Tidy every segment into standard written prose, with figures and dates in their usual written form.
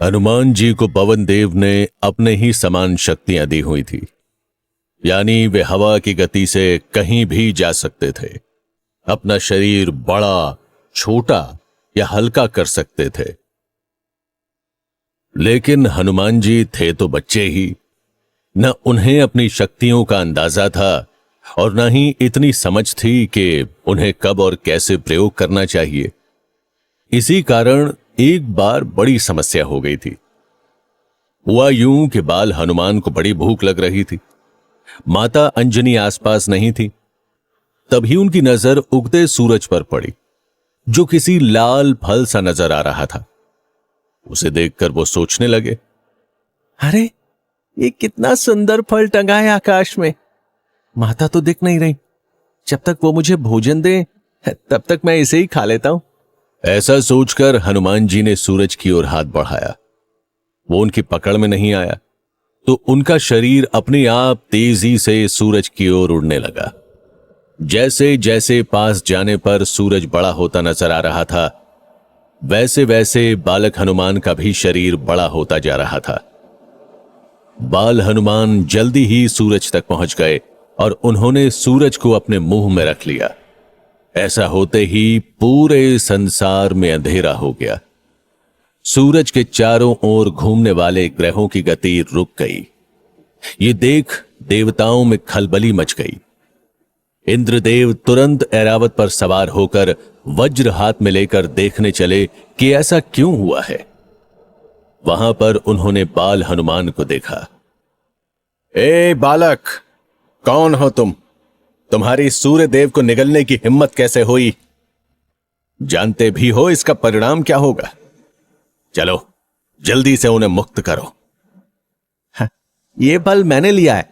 हनुमान जी को पवन देव ने अपने ही समान शक्तियां दी हुई थी, यानी वे हवा की गति से कहीं भी जा सकते थे। अपना शरीर बड़ा, छोटा या हल्का कर सकते थे। लेकिन हनुमान जी थे तो बच्चे ही, न उन्हें अपनी शक्तियों का अंदाजा था और न ही इतनी समझ थी कि उन्हें कब और कैसे प्रयोग करना चाहिए। इसी कारण एक बार बड़ी समस्या हो गई थी। हुआ यूं कि बाल हनुमान को बड़ी भूख लग रही थी। माता अंजनी आसपास नहीं थी। तभी उनकी नजर उगते सूरज पर पड़ी, जो किसी लाल फल सा नजर आ रहा था। उसे देखकर वो सोचने लगे, अरे ये कितना सुंदर फल टंगा है आकाश में। माता तो दिख नहीं रही। जब तक वो मुझे भोजन दे तब तक मैं इसे ही खा लेता हूं। ऐसा सोचकर हनुमान जी ने सूरज की ओर हाथ बढ़ाया। वो उनकी पकड़ में नहीं आया तो उनका शरीर अपने आप तेजी से सूरज की ओर उड़ने लगा। जैसे जैसे पास जाने पर सूरज बड़ा होता नजर आ रहा था, वैसे वैसे बालक हनुमान का भी शरीर बड़ा होता जा रहा था। बाल हनुमान जल्दी ही सूरज तक पहुंच गए और उन्होंने सूरज को अपने मुंह में रख लिया। ऐसा होते ही पूरे संसार में अंधेरा हो गया। सूरज के चारों ओर घूमने वाले ग्रहों की गति रुक गई। ये देख देवताओं में खलबली मच गई। इंद्रदेव तुरंत ऐरावत पर सवार होकर वज्र हाथ में लेकर देखने चले कि ऐसा क्यों हुआ है। वहां पर उन्होंने बाल हनुमान को देखा। ए बालक, कौन हो तुम? तुम्हारी सूर्य देव को निगलने की हिम्मत कैसे हुई? जानते भी हो इसका परिणाम क्या होगा। चलो जल्दी से उन्हें मुक्त करो। ये फल मैंने लिया है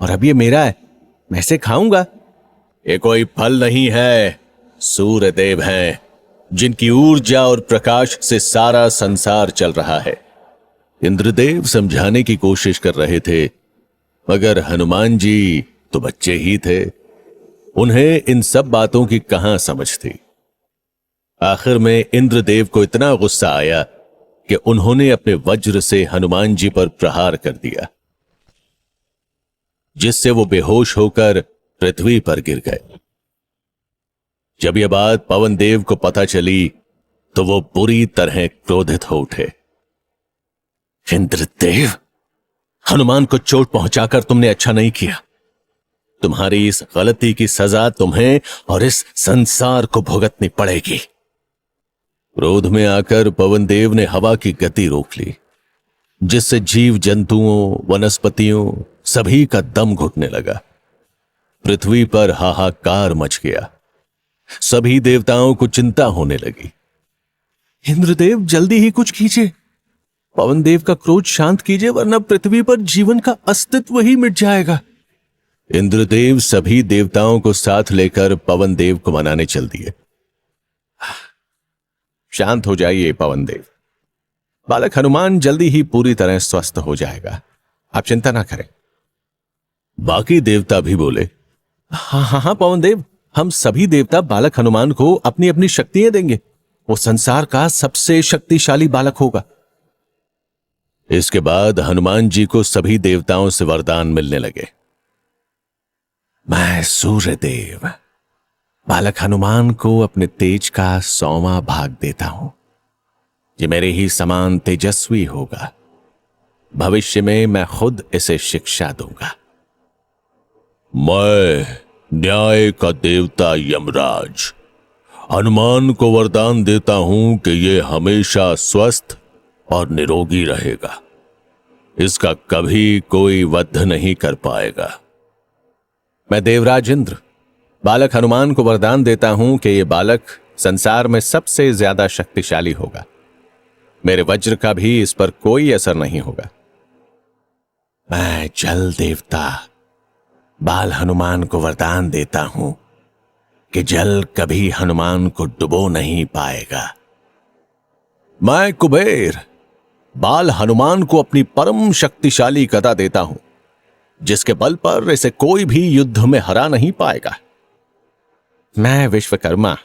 और अब ये मेरा है, मैं इसे खाऊंगा। ये कोई फल नहीं है, सूर्य देव हैं, जिनकी ऊर्जा और प्रकाश से सारा संसार चल रहा है। इंद्रदेव समझाने की कोशिश कर रहे थे, मगर हनुमान जी तो बच्चे ही थे। उन्हें इन सब बातों की कहां समझ थी। आखिर में इंद्रदेव को इतना गुस्सा आया कि उन्होंने अपने वज्र से हनुमान जी पर प्रहार कर दिया, जिससे वो बेहोश होकर पृथ्वी पर गिर गए। जब यह बात पवन देव को पता चली तो वो बुरी तरह क्रोधित हो उठे। इंद्रदेव, हनुमान को चोट पहुंचाकर तुमने अच्छा नहीं किया। तुम्हारी इस गलती की सजा तुम्हें और इस संसार को भुगतनी पड़ेगी। क्रोध में आकर पवन देव ने हवा की गति रोक ली, जिससे जीव जंतुओं, वनस्पतियों सभी का दम घुटने लगा। पृथ्वी पर हाहाकार मच गया। सभी देवताओं को चिंता होने लगी। इंद्रदेव, जल्दी ही कुछ कीजिए। पवन देव का क्रोध शांत कीजिए, वरना पृथ्वी पर जीवन का अस्तित्व ही मिट जाएगा। इंद्रदेव सभी देवताओं को साथ लेकर पवन देव को मनाने चल दिए। शांत हो जाइए पवन देव। बालक हनुमान जल्दी ही पूरी तरह स्वस्थ हो जाएगा, आप चिंता ना करें। बाकी देवता भी बोले, हाँ पवन देव, हम सभी देवता बालक हनुमान को अपनी अपनी शक्तियां देंगे। वो संसार का सबसे शक्तिशाली बालक होगा। इसके बाद हनुमान जी को सभी देवताओं से वरदान मिलने लगे। मैं सूर्य देव बालक हनुमान को अपने तेज का 100वां भाग देता हूं। ये मेरे ही समान तेजस्वी होगा। भविष्य में मैं खुद इसे शिक्षा दूंगा। मैं न्याय का देवता यमराज हनुमान को वरदान देता हूं कि यह हमेशा स्वस्थ और निरोगी रहेगा। इसका कभी कोई वध नहीं कर पाएगा। मैं देवराज इंद्र बालक हनुमान को वरदान देता हूं कि यह बालक संसार में सबसे ज्यादा शक्तिशाली होगा। मेरे वज्र का भी इस पर कोई असर नहीं होगा। मैं जल देवता बाल हनुमान को वरदान देता हूं कि जल कभी हनुमान को डुबो नहीं पाएगा। मैं कुबेर बाल हनुमान को अपनी परम शक्तिशाली गदा देता हूं, जिसके बल पर इसे कोई भी युद्ध में हरा नहीं पाएगा। मैं विश्वकर्मा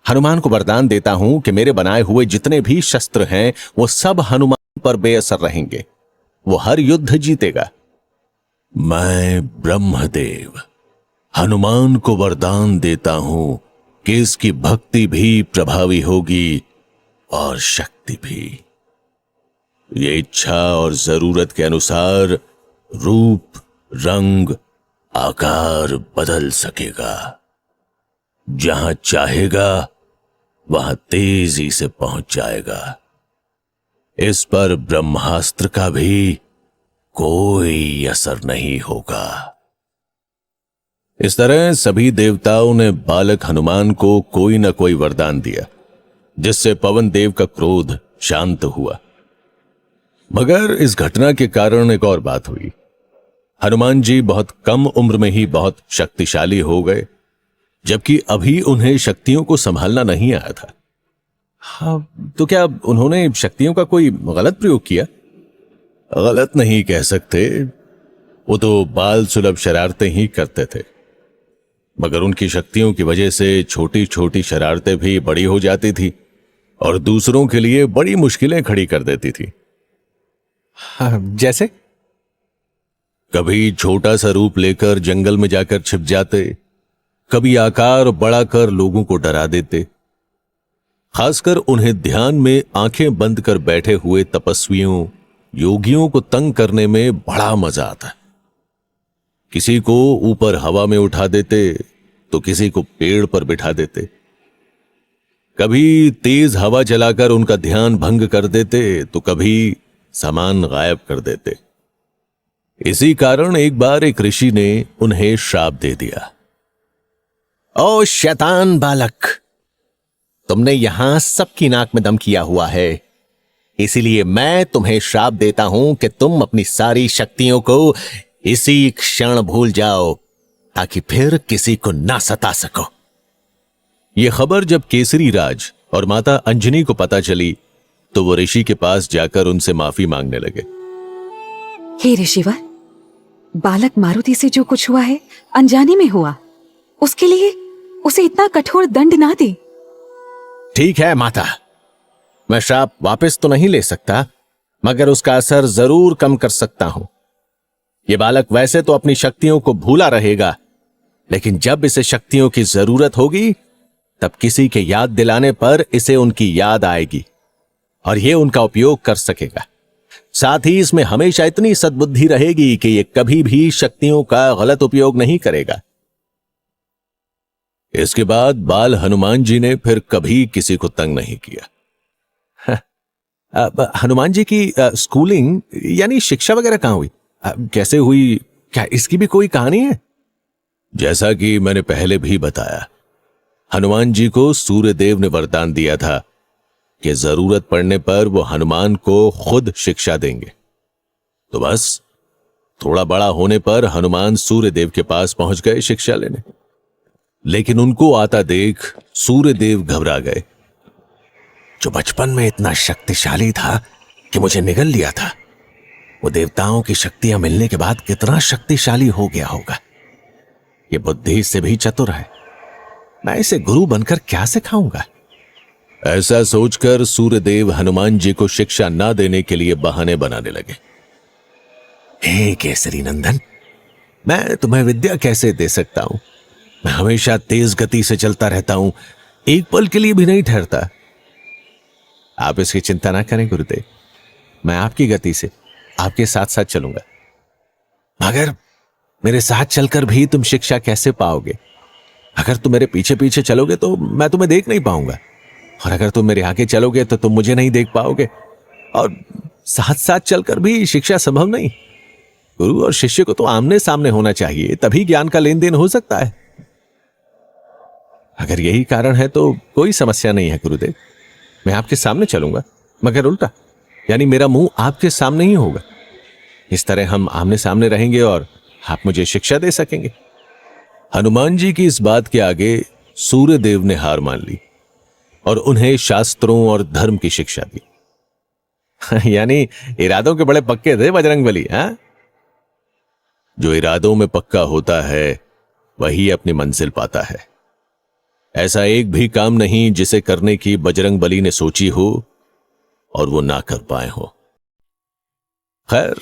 हनुमान को वरदान देता हूं कि मेरे बनाए हुए जितने भी शस्त्र हैं वो सब हनुमान पर बेअसर रहेंगे। वो हर युद्ध जीतेगा। मैं ब्रह्मदेव हनुमान को वरदान देता हूं कि इसकी भक्ति भी प्रभावी होगी और शक्ति भी। ये इच्छा और जरूरत के अनुसार रूप, रंग, आकार बदल सकेगा। जहां चाहेगा वहां तेजी से पहुंच जाएगा। इस पर ब्रह्मास्त्र का भी कोई असर नहीं होगा। इस तरह सभी देवताओं ने बालक हनुमान को कोई न कोई वरदान दिया, जिससे पवन देव का क्रोध शांत हुआ। मगर इस घटना के कारण एक और बात हुई। हनुमान जी बहुत कम उम्र में ही बहुत शक्तिशाली हो गए, जबकि अभी उन्हें शक्तियों को संभालना नहीं आया था। हाँ, तो क्या उन्होंने शक्तियों का कोई गलत प्रयोग किया? गलत नहीं कह सकते, वो तो बाल सुलभ शरारतें ही करते थे। मगर उनकी शक्तियों की वजह से छोटी छोटी शरारतें भी बड़ी हो जाती थी और दूसरों के लिए बड़ी मुश्किलें खड़ी कर देती थी। हाँ, जैसे? कभी छोटा सा रूप लेकर जंगल में जाकर छिप जाते, कभी आकार बड़ा कर लोगों को डरा देते। खासकर उन्हें ध्यान में आंखें बंद कर बैठे हुए तपस्वियों, योगियों को तंग करने में बड़ा मजा आता। किसी को ऊपर हवा में उठा देते तो किसी को पेड़ पर बिठा देते। कभी तेज हवा चलाकर उनका ध्यान भंग कर देते तो कभी सामान गायब कर देते। इसी कारण एक बार एक ऋषि ने उन्हें श्राप दे दिया। ओ शैतान बालक, तुमने यहां सबकी नाक में दम किया हुआ है, इसीलिए मैं तुम्हें श्राप देता हूं कि तुम अपनी सारी शक्तियों को इसी क्षण भूल जाओ, ताकि फिर किसी को ना सता सको। यह खबर जब केसरी राज और माता अंजनी को पता चली तो वो ऋषि के पास जाकर उनसे माफी मांगने लगे। हे ऋषिवर, बालक मारुति से जो कुछ हुआ है अनजाने में हुआ, उसके लिए उसे इतना कठोर दंड ना दे। ठीक है माता, मैं श्राप वापस तो नहीं ले सकता, मगर उसका असर जरूर कम कर सकता हूं। यह बालक वैसे तो अपनी शक्तियों को भूला रहेगा, लेकिन जब इसे शक्तियों की जरूरत होगी तब किसी के याद दिलाने पर इसे उनकी याद आएगी और यह उनका उपयोग कर सकेगा। साथ ही इसमें हमेशा इतनी सद्बुद्धि रहेगी कि यह कभी भी शक्तियों का गलत उपयोग नहीं करेगा। इसके बाद बाल हनुमान जी ने फिर कभी किसी को तंग नहीं किया। हनुमान जी की स्कूलिंग यानी शिक्षा वगैरह कहां हुई, कैसे हुई, क्या इसकी भी कोई कहानी है? जैसा कि मैंने पहले भी बताया, हनुमान जी को सूर्यदेव ने वरदान दिया था कि जरूरत पड़ने पर वो हनुमान को खुद शिक्षा देंगे। तो बस थोड़ा बड़ा होने पर हनुमान सूर्यदेव के पास पहुंच गए शिक्षा लेने। लेकिन उनको आता देख सूर्यदेव घबरा गए। जो बचपन में इतना शक्तिशाली था कि मुझे निगल लिया था, वो देवताओं की शक्तियां मिलने के बाद कितना शक्तिशाली हो गया होगा। ये बुद्धि से भी चतुर है, मैं इसे गुरु बनकर क्या सिखाऊंगा? ऐसा सोचकर सूर्यदेव हनुमान जी को शिक्षा ना देने के लिए बहाने बनाने लगे। हे केसरी नंदन, मैं तुम्हें विद्या कैसे दे सकता हूं? मैं हमेशा तेज गति से चलता रहता हूं, एक पल के लिए भी नहीं ठहरता। आप इसकी चिंता ना करें गुरुदेव, मैं आपकी गति से आपके साथ साथ चलूंगा। मगर मेरे साथ चलकर भी तुम शिक्षा कैसे पाओगे? अगर तुम मेरे पीछे पीछे चलोगे तो मैं तुम्हें देख नहीं पाऊंगा, और अगर तुम मेरे आगे चलोगे तो तुम मुझे नहीं देख पाओगे, और साथ साथ चलकर भी शिक्षा संभव नहीं। गुरु और शिष्य को तो आमने सामने होना चाहिए, तभी ज्ञान का लेन देन हो सकता है। अगर यही कारण है तो कोई समस्या नहीं है गुरुदेव, मैं आपके सामने चलूंगा, मगर उल्टा, यानी मेरा मुंह आपके सामने ही होगा। इस तरह हम आमने सामने रहेंगे और आप मुझे शिक्षा दे सकेंगे। हनुमान जी की इस बात के आगे सूर्यदेव ने हार मान ली और उन्हें शास्त्रों और धर्म की शिक्षा दी। यानी इरादों के बड़े पक्के थे बजरंगबली, हाँ? जो इरादों में पक्का होता है वही अपनी मंजिल पाता है। ऐसा एक भी काम नहीं जिसे करने की बजरंगबली ने सोची हो और वो ना कर पाए हो। खैर,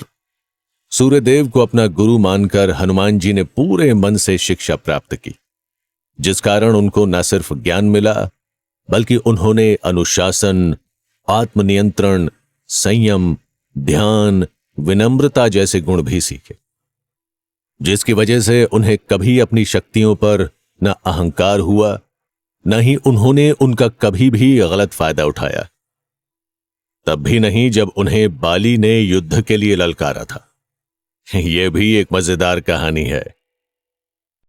सूर्यदेव को अपना गुरु मानकर हनुमान जी ने पूरे मन से शिक्षा प्राप्त की, जिस कारण उनको न सिर्फ ज्ञान मिला बल्कि उन्होंने अनुशासन, आत्मनियंत्रण, संयम, ध्यान, विनम्रता जैसे गुण भी सीखे, जिसकी वजह से उन्हें कभी अपनी शक्तियों पर न अहंकार हुआ, न ही उन्होंने उनका कभी भी गलत फायदा उठाया। तब भी नहीं जब उन्हें बाली ने युद्ध के लिए ललकारा था। यह भी एक मजेदार कहानी है।